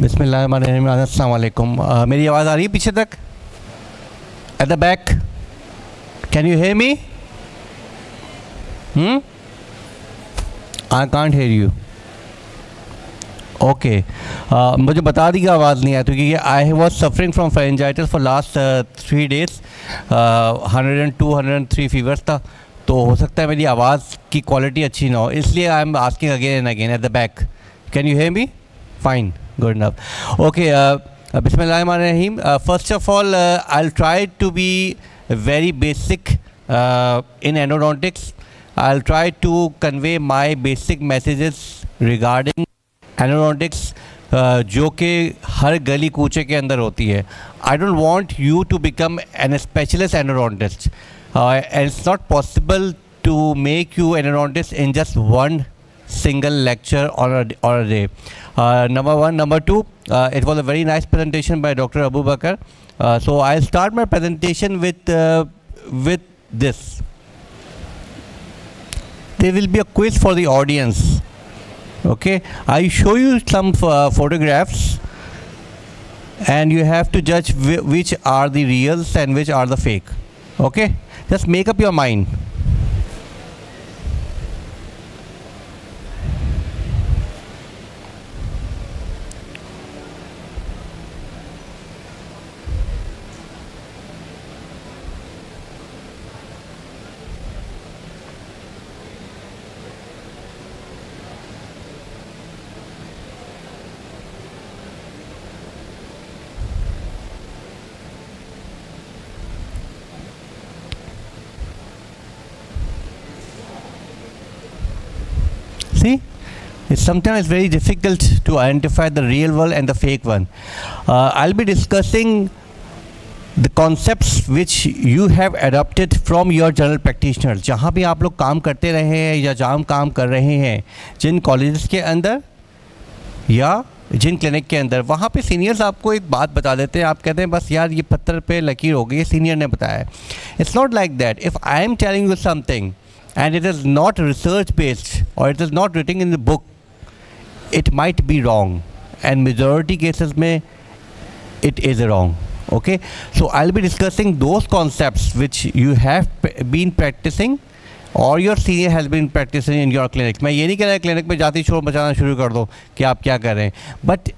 बिस्मिल्लाहिर्रहमानिर्रहीम। अस्सलाम वालेकुम। मेरी आवाज़ आ रही है पीछे तक? At the back, can you hear me? I can't hear you. Okay, मुझे बता दी कि आवाज़ नहीं आई क्योंकि I was suffering from pharyngitis for last 3 days। 102 103 fevers था, तो हो सकता है मेरी आवाज़ की क्वालिटी अच्छी ना हो, इसलिए I am asking again and again at the back, can you hear me? Fine, good enough. Okay, Bismillahirrahmanirrahim. First of all, I'll try to be very basic in endodontics. I'll try to convey my basic messages regarding endodontics, जो कि हर गली कूचे के अंदर होती है. I don't want you to become an specialist endodontist. And it's not possible to make you endodontist in just one single lecture or a day. Number one. Number two, it was a very nice presentation by Dr. Abu Bakr. So I'll start my presentation with this. There will be a quiz for the audience. Okay, I show you some photographs and you have to judge which are the reals and which are the fake. Okay, just make up your mind. See, sometimes it's very difficult to identify the real one and the fake one. I'll be discussing the concepts which you have adopted from your general practitioner. जहाँ भी आप लोग काम करते रहे हैं या जहाँ काम कर रहे हैं, जिन कॉलेजेस के अंदर या जिन क्लिनिक के अंदर, वहाँ पे सीनियर्स आपको एक बात बता देते हैं, आप कहते हैं बस यार ये पत्थर पे लकीर हो गई, ये सीनियर ने बताया. It's not like that. If I am telling you something and it is not research based or it is not written in the book, it might be wrong, and majority cases mein it is wrong. Okay, so I'll be discussing those concepts which you have been practicing or your senior has been practicing in your clinic. मैं ये नहीं कह रहा clinic में जाते ही शोर मचाना शुरू कर दो कि आप क्या कर रहे हैं, but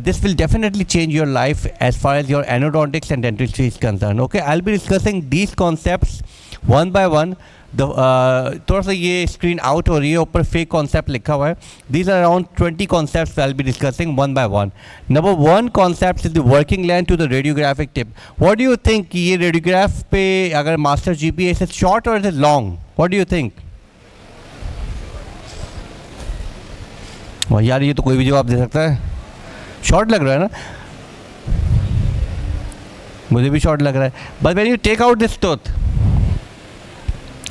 this will definitely change your life as far as your endodontics and dentistry is concerned. Okay, I'll be discussing these concepts one by one. थोड़ा सा ये स्क्रीन आउट हो रही है, ऊपर फेक कॉन्सेप्ट लिखा हुआ है. These are around 20 concepts I will be discussing one by one. Number 1 concept is the working length to the radiographic tip. What do you think कि ये रेडियोग्राफ पे अगर मास्टर जीपीए इज शॉर्ट और is is long? What do you think? यार ये तो कोई भी जवाब दे सकता है. शॉर्ट लग रहा है ना, मुझे भी शॉर्ट लग रहा है. But when you take out this tooth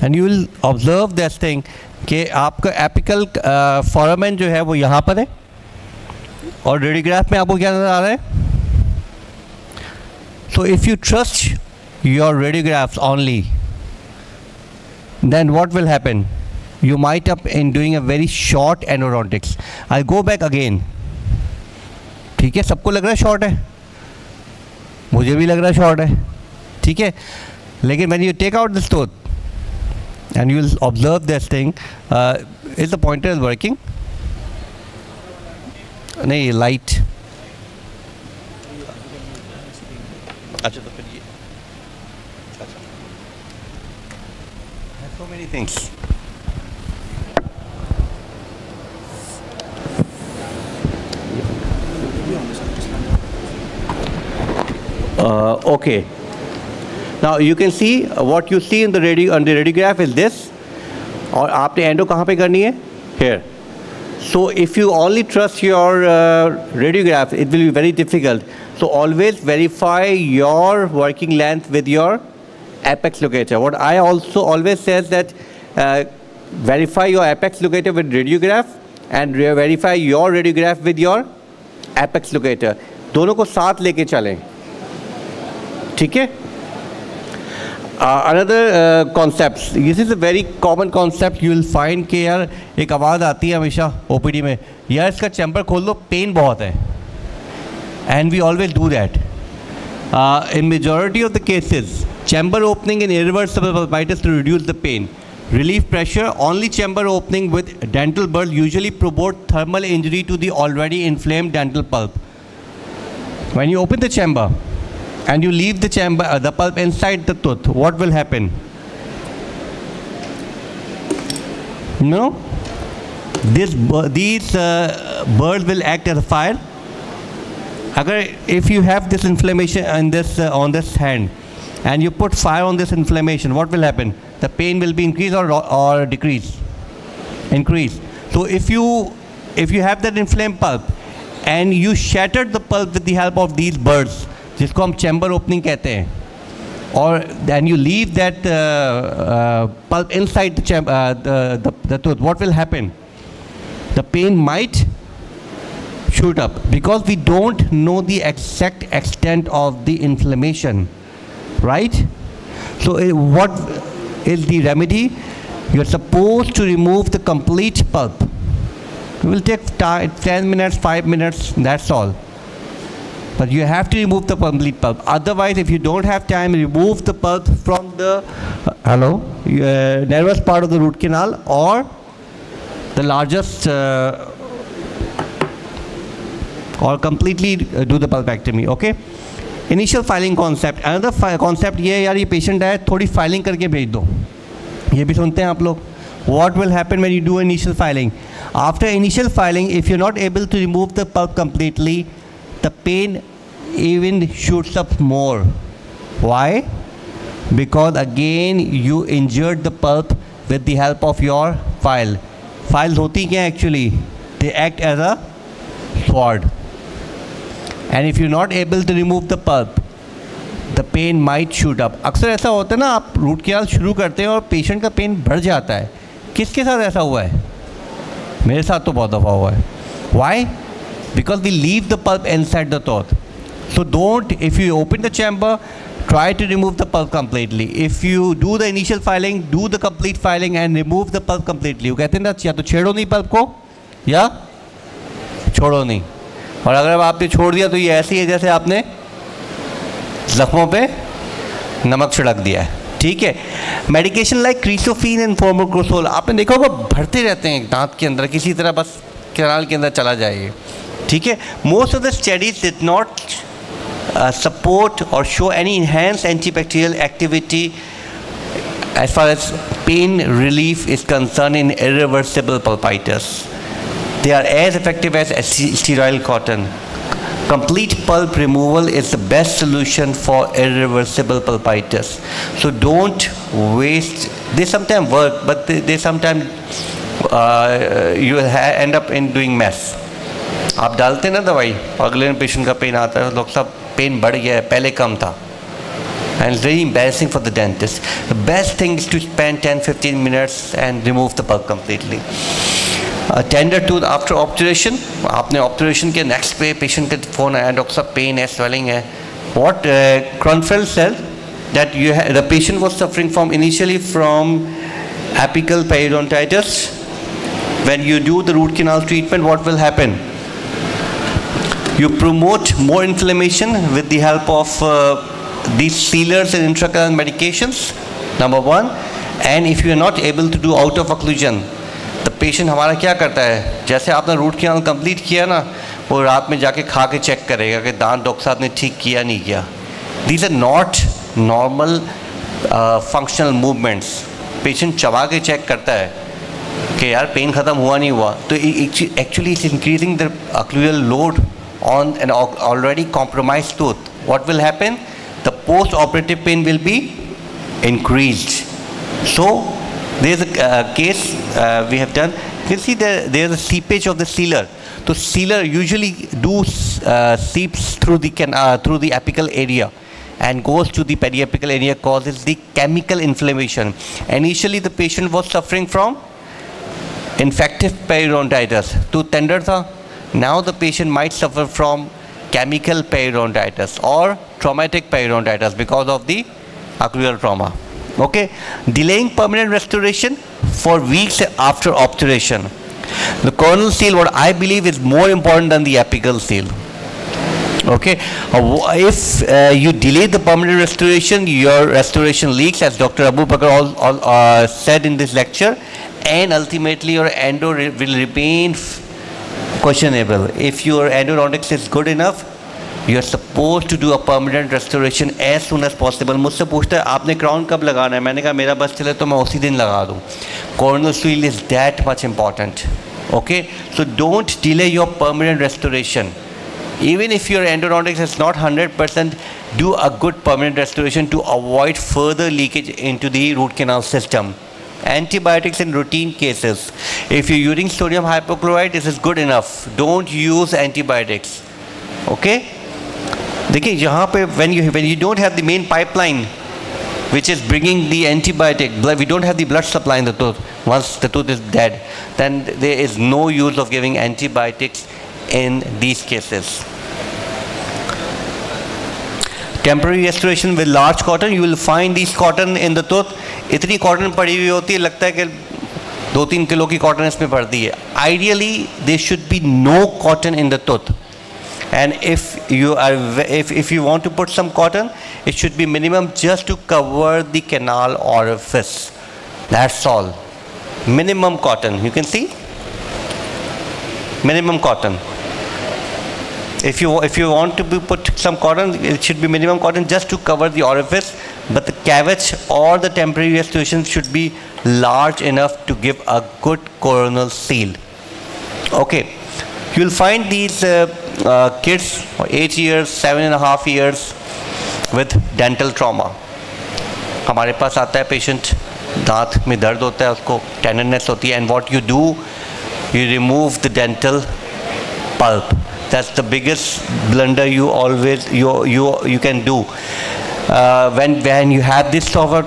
and you will observe this thing कि आपका एपिकल फोरामेन जो है वो यहाँ पर है और रेडियोग्राफ में आपको क्या नज़र आ रहा है. So if you trust your radiographs only, then what will happen? You might up in doing a very short endodontics. I'll go back again. ठीक है, सबको लग रहा है शॉर्ट है, मुझे भी लग रहा है शॉर्ट है, ठीक है. लेकिन when you take out this tooth and you will observe this thing, is the pointer is working? नहीं, light. अच्छा तो फिर ये so many things. Okay. Now you can see what you see in the radiograph is this. और आपने endo कहाँ पे करनी है? Here. So if you only trust your radiograph, it will be very difficult. So always verify your working length with your apex locator. What I also always says that verify your apex locator with radiograph and verify your radiograph with your apex locator. दोनों को साथ लेके चलें, ठीक है. Another concept, this is a very common concept you will find कि यार एक आवाज़ आती है हमेशा ओपीडी में, यार इसका चैम्बर खोल दो, पेन बहुत है. and we always do that. In majority of the cases, chamber opening in irreversible pulpitis to reduce the pain. Relief pressure, only chamber opening with dental burrs usually promote thermal injury to the already inflamed dental pulp. When you open the chamber and you leave the chamber, the pulp inside the tooth, what will happen? No? These burrs will act as a fire. If you have this inflammation in this, on this hand, and you put fire on this inflammation, what will happen? The pain will be increased or decrease? Increase. So if you have that inflamed pulp and you shattered the pulp with the help of these burrs, जिसको हम chamber opening कहते हैं, or then you leave that pulp inside the tooth, what will happen? The pain might shoot up because we don't know the exact extent of the inflammation, right? So what is the remedy? You're supposed to remove the complete pulp. It will take 10 minutes, 5 minutes, that's all. But you have to remove the complete pulp. Otherwise, if you don't have time, remove the pulp from the nervous part of the root canal or the largest, or completely do the pulpectomy, okay? Initial filing concept. Another concept ये यार ये patient है थोड़ी filing करके भेज दो. ये भी सुनते हैं आप लोग. What will happen when you do initial filing? After initial filing, if you're not able to remove the pulp completely, the pain even shoots up more. Why? Because again you injured the pulp with the help of your file. Files होती क्या actually? They act as a sword. And if you're not able to remove the pulp, the pain might shoot up. अक्सर ऐसा होता है ना, आप root canal शुरू करते हैं और पेशेंट का पेन बढ़ जाता है. किसके साथ ऐसा हुआ है? मेरे साथ तो बहुत दफ़ा हुआ है. Why? Because we leave the pulp inside the tooth. So don't, if you open the chamber, try to remove the pulp completely. If you do the initial filing, do the complete filing and remove the pulp completely. वो कहते हैं ना, या तो छेड़ो नहीं pulp को या छोड़ो नहीं. और अगर आपने छोड़ दिया तो ये ऐसी है जैसे आपने जख्मों पे नमक छिड़क दिया है. ठीक है. मेडिकेशन लाइक क्रीसोफिन एंड फोर्मोक्रोसोल आपने देखा होगा भरते रहते हैं दांत के अंदर, किसी तरह बस कैनाल के अंदर चला जाए. ठीक है. Most of the studies did not support or show any enhanced antibacterial activity as far as pain relief is concerned in irreversible pulpitis. They are as effective as sterile cotton. Complete pulp removal is the best solution for irreversible pulpitis. So don't waste. They sometimes work, but they sometimes you end up in doing mess. आप डालते ना दवाई और अगले patient का pen आता है, लोग सब पेन बढ़ गया है, पहले कम था. And it's very embarrassing for the dentist. The best thing is to spend 10-15 minutes and remove the pulp completely. Tender tooth after obturation. आपने obturation के next पे patient का phone आया, डॉक्टर साहब पेन है, swelling है. What Kronfeld said that the patient was suffering from initially from apical periodontitis. When you do the root canal treatment, what will happen? You promote more inflammation with the help of these sealers and intracanal medications, number one. And if you are not able to do out of occlusion, the patient हमारा क्या करता है, जैसे आपने root canal complete किया ना, वो रात में जाके खा के चेक करेगा कि दांत डॉक्टर साहब ने ठीक किया नहीं किया. These are not normal functional movements. Patient चबा के चेक करता है कि यार पेन ख़त्म हुआ नहीं हुआ, तो actually it's increasing the occlusal load on an already compromised tooth. What will happen? The post-operative pain will be increased. So there is a case we have done. You can see there is a seepage of the sealer. So sealer usually seeps through the apical area and goes to the periapical area, causes the chemical inflammation. Initially the patient was suffering from infective periodontitis. तो tender था. Now the patient might suffer from chemical periodontitis or traumatic periodontitis because of the occlusal trauma. Okay. Delaying permanent restoration for weeks after obturation. The coronal seal, what I believe is more important than the apical seal. Okay, if you delay the permanent restoration, your restoration leaks, as Dr. Abu Bakr said in this lecture, and ultimately your endo will remain questionable. If your endodontics is good enough, you are supposed to do a permanent restoration as soon as possible. मुझसे पूछता है आपने crown कब लगाना है, मैंने कहा मेरा बस चले तो मैं उसी दिन लगा दूँ. Corneal seal is that much important. Okay, so don't delay your permanent restoration. Even if your endodontics is not 100%, do a good permanent restoration to avoid further leakage into the root canal system. Antibiotics in routine cases. If you're using sodium hypochlorite, this is good enough. Don't use antibiotics. Okay? देखिए यहाँ पे when you don't have the main pipeline which is bringing the antibiotic, we don't have the blood supply in the tooth. Once the tooth is dead, then there is no use of giving antibiotics in these cases. Temporary restoration with large cotton. You will find these cotton in the tooth. इतनी cotton पड़ी हुई होती है, लगता है कि 2-3 kilo की cotton इसमें पड़ती है. Ideally, there should be no cotton in the tooth. And if you want to put some cotton, it should be minimum just to cover the canal orifice. That's all. Minimum cotton. You can see. Minimum cotton. If you want to put some cotton, it should be minimum cotton just to cover the orifice, but the cavity or the temporary restoration should be large enough to give a good coronal seal. Okay, you will find these kids 8 years, 7.5 years with dental trauma. हमारे पास आता है patient, दांत में दर्द होता है, उसको tenderness होती है, and what you do, you remove the dental pulp. That's the biggest blunder you can do. When you have this trauma,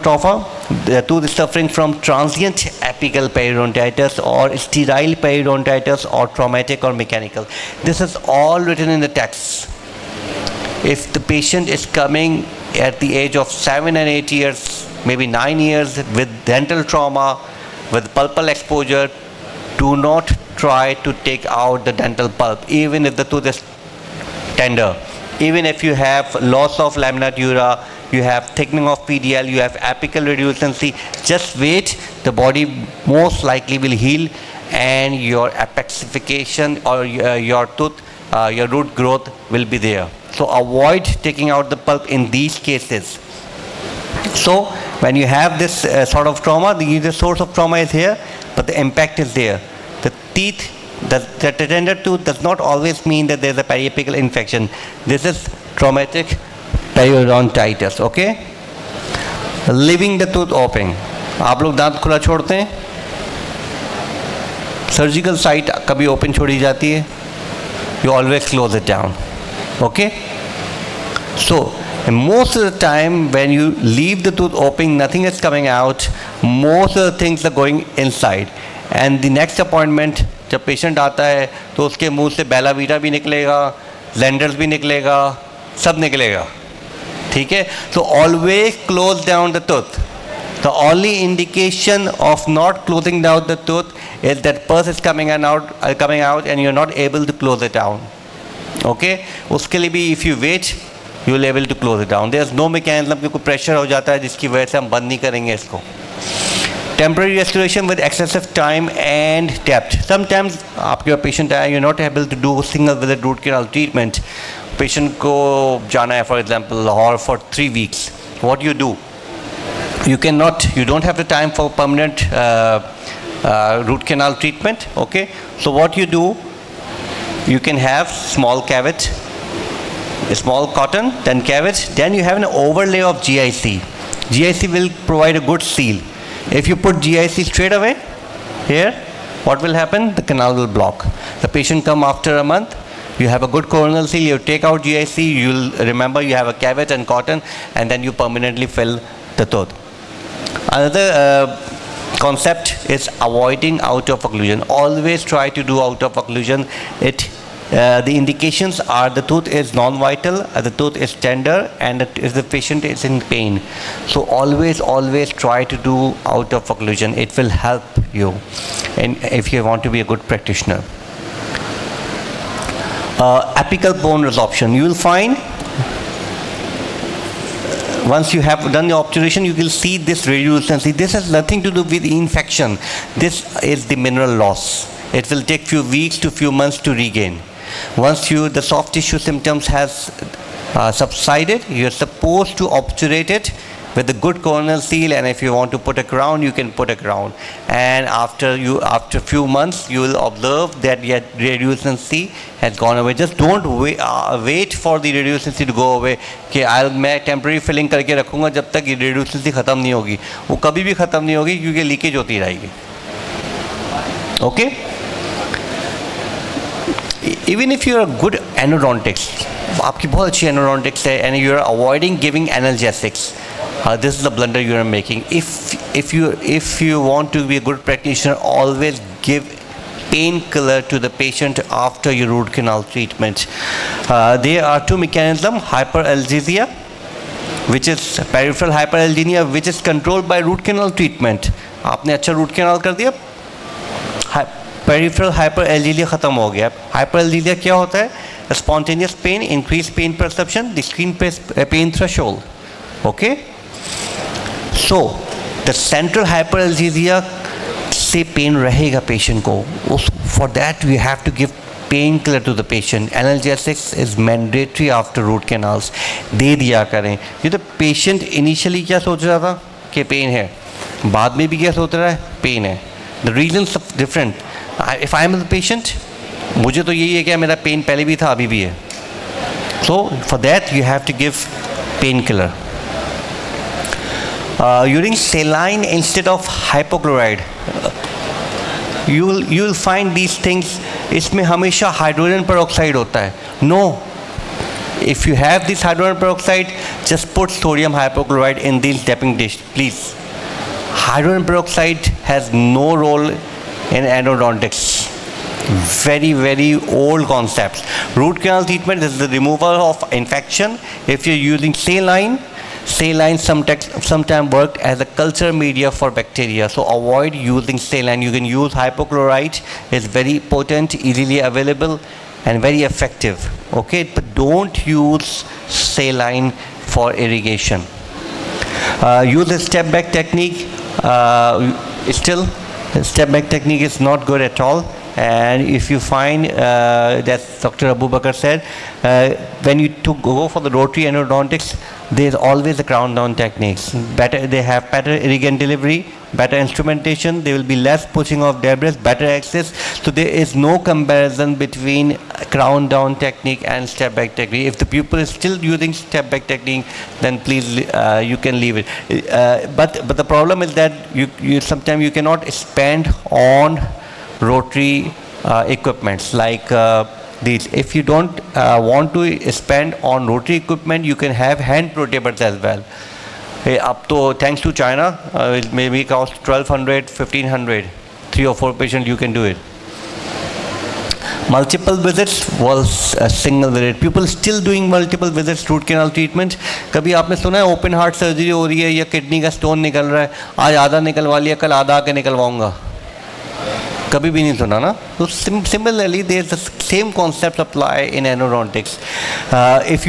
the tooth is suffering from transient apical periodontitis or sterile periodontitis or traumatic or mechanical. This is all written in the text. If the patient is coming at the age of 7 and 8 years, maybe 9 years with dental trauma, with pulpal exposure, do not try to take out the dental pulp, even if the tooth is tender. Even if you have loss of lamina dura, you have thickening of PDL, you have apical radiolucency, just wait, the body most likely will heal and your apexification or your tooth, your root growth will be there. So avoid taking out the pulp in these cases. So when you have this sort of trauma, the source of trauma is here, but the impact is there. The teeth, the tender tooth does not always mean that there is a periapical infection. This is traumatic periodontitis. Okay? Leaving the tooth open. आप लोग दांत खुला छोड़ते हैं? Surgical site कभी open छोड़ी जाती है? You always close it down. Okay? So most of the time when you leave the tooth open, nothing is coming out. Most of the things are going inside. And the next appointment, जब patient आता है तो उसके मुंह से Bella Vita भी निकलेगा, Zenders भी निकलेगा, सब निकलेगा. ठीक है? So always close down the tooth. The only indication of not closing down the tooth is that pus is coming out and you're not able to close it down. Okay? उसके लिए भी if you wait, you will be able to close it down. There's no mechanism कि कोई pressure हो जाता है जिसकी वजह से हम बंद नहीं करेंगे इसको. Temporary restoration with excessive time and depth. Sometimes आपके patient आया, you're not able to do single visit root canal treatment. Patient को जाना है, for example, or for 3 weeks. What you do? You don't have the time for permanent root canal treatment. Okay. So what you do? You can have small cavity, a small cotton, then cavity. Then you have an overlay of GIC. GIC will provide a good seal. If you put GIC straight away here, what will happen? The canal will block. The patient come after a month, you have a good coronal seal, you take out GIC, you'll remember you have a cavity and cotton, and then you permanently fill the tooth. Another concept is avoiding out of occlusion. Always try to do out of occlusion. The indications are the tooth is non-vital, the tooth is tender, and if the patient is in pain. So always try to do out of occlusion. It will help you, and if you want to be a good practitioner. Apical bone resorption. You will find once you have done the obturation, you will see this radiolucency. This has nothing to do with infection. This is the mineral loss. It will take few weeks to few months to regain. Once the soft tissue symptoms has subsided, you are supposed to obturate it with a good corneal seal, and if you want to put a crown, you can put a crown. And after few months, you will observe that your radiolucency has gone away. Just don't wait for the radiolucency to go away. कि मैं temporary filling करके रखूँगा जब तक ये radiolucency खत्म नहीं होगी. वो कभी भी खत्म नहीं होगी क्योंकि लीकेज होती रहेगी. Okay? Even if you are a good endodontist, आपकी बहुत अच्छी endodontist है, and you are avoiding giving analgesics. This is the blunder you are making. If you want to be a good practitioner, always give painkiller to the patient after your root canal treatment. There are two mechanisms: hyperalgesia, which is peripheral hyperalgesia, which is controlled by root canal treatment. आपने अच्छा root canal कर दिया, peripheral hyperalgesia खत्म हो गया. Hyperalgesia क्या होता है? Spontaneous pain, increased pain perception, decreased pain threshold. Okay? So, the central hyperalgesia से pain रहेगा patient को. For that, we have to give painkiller to the patient. Analgesics is mandatory after root canals. दे दिया करें. ये तो patient initially क्या सोच रहा था कि pain है, बाद में भी क्या सोच रहा है pain है. The reasons are different. If I am the patient, मुझे तो यही है कि मेरा pain पहले भी था, अभी भी है. So for that you have to give painkiller. Using saline instead of hypochlorite, you will find these things. इसमें हमेशा hydrogen peroxide होता है. No. If you have this hydrogen peroxide, just put sodium hypochlorite in this tapping dish, please. Hydrogen peroxide has no role in endodontics. Very, very old concepts. Root canal treatment is the removal of infection. If you're using saline sometimes worked as a culture media for bacteria. So avoid using saline. You can use hypochlorite. It's very potent, easily available, and very effective. Okay, but don't use saline for irrigation. Use a step back technique. Still, step back technique is not good at all. And if you find that Dr. Abu Bakr said, when you go for the rotary endodontics, there is always a crown down techniques. They have better irrigant delivery, better instrumentation. There will be less pushing of debris, better access. So there is no comparison between crown down technique and step back technique. If the pupil is still using step back technique, then please you can leave it. But the problem is that you sometimes you cannot spend on rotary equipments like these. If you don't want to spend on rotary equipment, you can have hand protrusions as well. Up to, thanks to China, it maybe cost 1200, 1500. 3 or 4 patients you can do it. Multiple visits was a single visit. People still doing multiple visits root canal treatment. कभी आपने सुना है open heart surgery हो रही है या kidney का stone निकल रहा है, आज आधा निकलवा लिया, कल आधा आके निकलवाऊंगा? कभी भी नहीं सुना ना. So similarly, there is the same concept apply in endodontics. If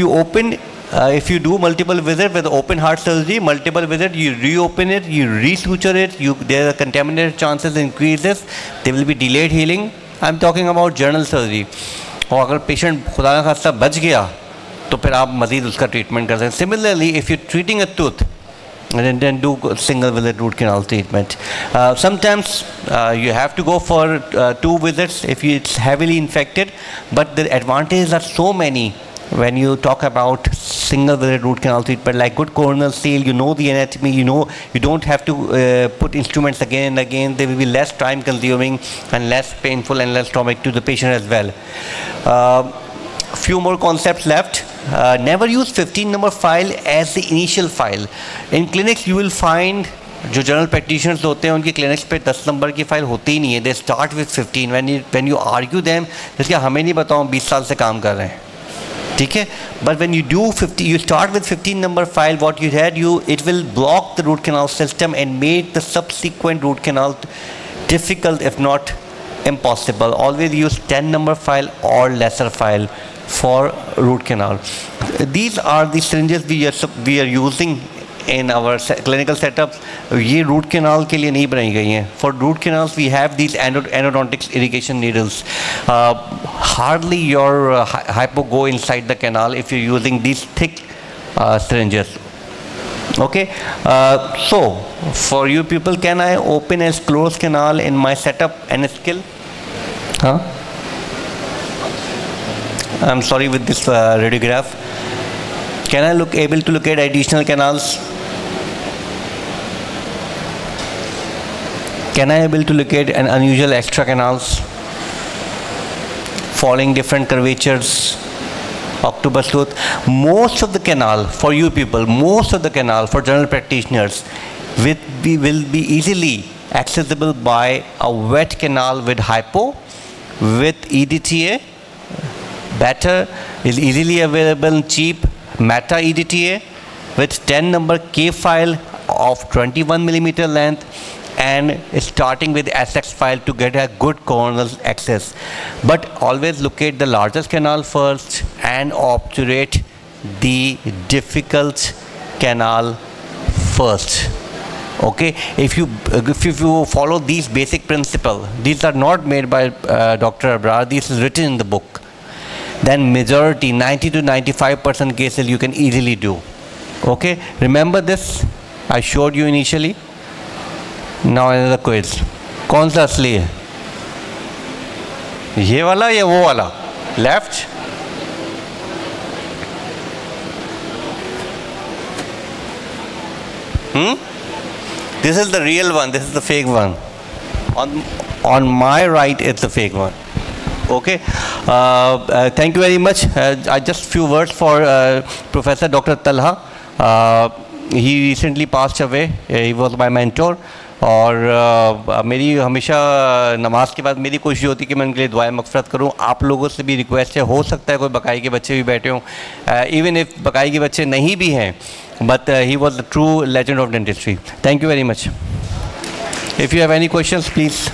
you do multiple visits with open heart surgery, multiple visits, you reopen it, you resuture it, there are contaminated chances increases, there will be delayed healing. I'm talking about general surgery. और अगर patient खुदा ना खास्ता बच गया, तो फिर आप मज़ीद उसका treatment कर सकते हैं. Similarly, if you're treating a tooth, and then do single visit root canal treatment. Sometimes you have to go for 2 visits if it's heavily infected, but the advantages are so many when you talk about single visit root canal treatment, like good corneal seal. You know the anatomy, you don't have to put instruments again and again. There will be less time consuming and less painful and less traumatic to the patient as well. Few more concepts left. Never use 15 number file as the initial file. In clinics you will find जो general practitioners होते हैं उनकी clinics पे 10 number की file होती ही नहीं है. They start with 15. When you argue them, जैसे हमें नहीं बताओ 20 साल से काम कर रहे हैं, ठीक है. But when you do 50, you start with 15 number file. What you had, it will block the root canal system and make the subsequent root canal difficult, if not impossible. Always use 10 number file or lesser file for root canal. These are the syringes we are using in our clinical setups. ये root canal के लिए नहीं बनाई गई हैं. For root canals we have these endodontic irrigation needles. Hardly your hypo go inside the canal if you're using these thick syringes. Okay, so for you people, can I open a closed canal in my setup and skill? Huh? I'm sorry with this radiograph. Can I able to look at additional canals? Can I able to look at an unusual extra canals? Following different curvatures, octopus tooth. Most of the canal for you people, most of the canal for general practitioners will be easily accessible by a wet canal with hypo, with EDTA. Better is easily available and cheap. Meta EDTA with 10 number K file of 21 millimeter length, and starting with SX file to get a good corneal access. But always locate the largest canal first and obturate the difficult canal first. Okay, if you follow these basic principles, these are not made by Dr. Abrar, this is written in the book, then majority 90 to 95% cases you can easily do. Okay, remember this I showed you initially. Now another quiz. कौन सा असली है? ये वाला या वो वाला? Left? This is the real one. This is the fake one. On my right, it's the fake one. Okay. Thank you very much. Just few words for Professor Dr. Talha. He recently passed away. He was my mentor. और मेरी हमेशा नमाज के बाद मेरी कोशिश होती है कि मैं उनके लिए दुआएं मग़फ़िरत करूं. आप लोगों से भी रिक्वेस्ट है, हो सकता है कोई बकाई के बच्चे भी बैठे हों, इवन इफ बकाई के बच्चे नहीं भी हैं, but he was the true legend of dentistry. Thank you very much. If you have any questions please.